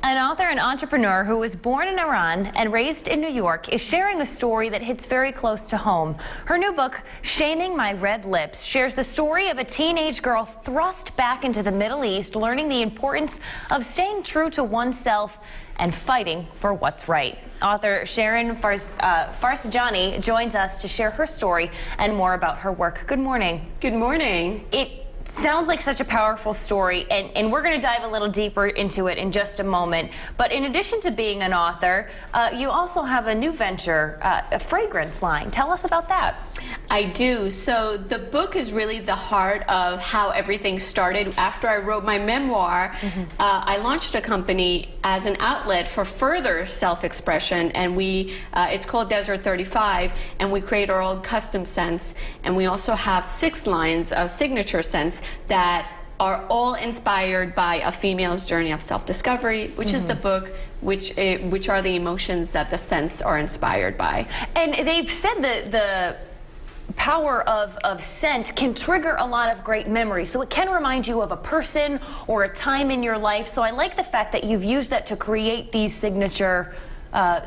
An author and entrepreneur who was born in Iran and raised in New York is sharing a story that hits very close to home. Her new book, Shaming My Red Lips, shares the story of a teenage girl thrust back into the Middle East, learning the importance of staying true to oneself and fighting for what's right. Author Sharon Farsanjani joins us to share her story and more about her work. Good morning. Good morning. It sounds like such a powerful story, and we're going to dive a little deeper into it in just a moment. But in addition to being an author, you also have a new venture, a fragrance line. Tell us about that. I do. So the book is really the heart of how everything started. After I wrote my memoir, I launched a company as an outlet for further self-expression, and it's called Desert 35, and we create our own custom scents, and we also have 6 lines of signature scents that are all inspired by a female's journey of self-discovery, which is the book, which are the emotions that the scents are inspired by. And they've said that the power of scent can trigger a lot of great memories. So it can remind you of a person or a time in your life. So I like the fact that you've used that to create these signature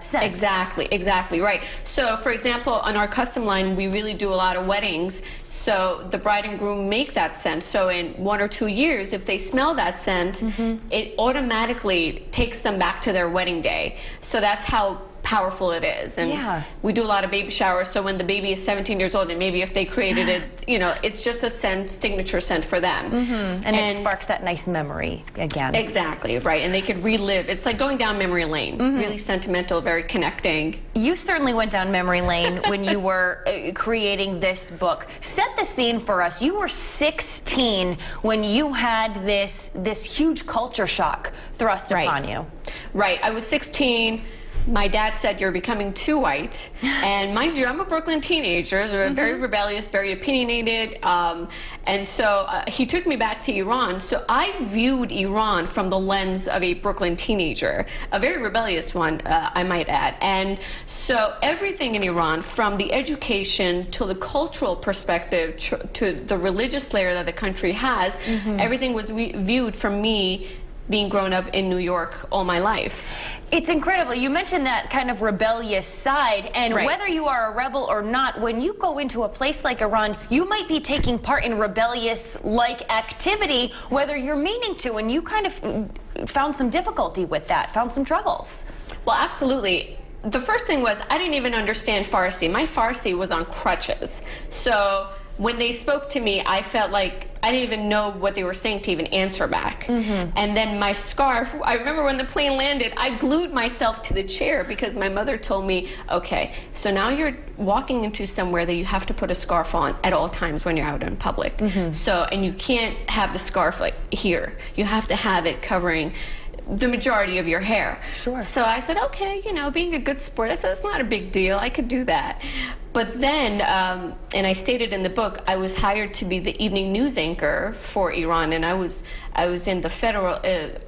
scents. Exactly, right. So for example, on our custom line, we really do a lot of weddings. So the bride and groom make that scent. So in 1 or 2 years, if they smell that scent, it automatically takes them back to their wedding day. So that's how powerful it is. And we do a lot of baby showers, so when the baby is 17 years old, and maybe if they created it, you know, it's just a scent, signature scent for them. And it sparks that nice memory again. Exactly, right, and they could relive. It's like going down memory lane, really sentimental, very connecting. You certainly went down memory lane when you were creating this book. Set the scene for us. You were 16 when you had this huge culture shock thrust upon you. Right, I was 16. My dad said, "You're becoming too white." And mind you, I'm a Brooklyn teenager, so very rebellious, very opinionated. And so he took me back to Iran. So I viewed Iran from the lens of a Brooklyn teenager, a very rebellious one, I might add. And so everything in Iran, from the education to the cultural perspective to the religious layer that the country has, everything was viewed from me being grown up in New York all my life. It's incredible. You mentioned that kind of rebellious side, and whether you are a rebel or not, when you go into a place like Iran, you might be taking part in rebellious-like activity, whether you're meaning to, and you kind of found some difficulty with that, found some troubles. Well, absolutely. The first thing was I didn't even understand Farsi. My Farsi was on crutches. So when they spoke to me, I felt like I didn't even know what they were saying to even answer back. And then my scarf, I remember when the plane landed, I glued myself to the chair because my mother told me, okay, so now you're walking into somewhere that you have to put a scarf on at all times when you're out in public. So, and you can't have the scarf like here. You have to have it covering the majority of your hair. Sure. So I said, okay, you know, being a good sport, I said, it's not a big deal, I could do that. But then, and I stated in the book, I was hired to be the evening news anchor for Iran, and I was in the federal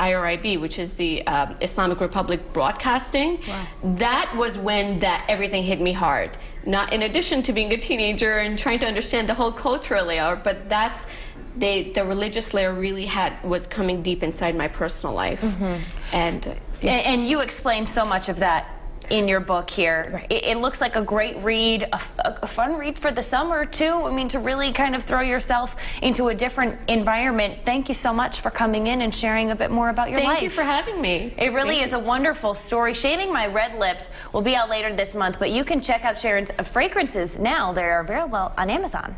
IRIB, which is the Islamic Republic Broadcasting. Wow. That was when everything hit me hard. Not in addition to being a teenager and trying to understand the whole cultural layer, but that's the religious layer really was coming deep inside my personal life. And you explained so much of that in your book here. It looks like a great read, a fun read for the summer too. I mean, to really kind of throw yourself into a different environment. Thank you so much for coming in and sharing a bit more about your life. Thank you for having me. It really is a wonderful story. Shaving My Red Lips will be out later this month, but you can check out Sharon's fragrances now. They're available on Amazon.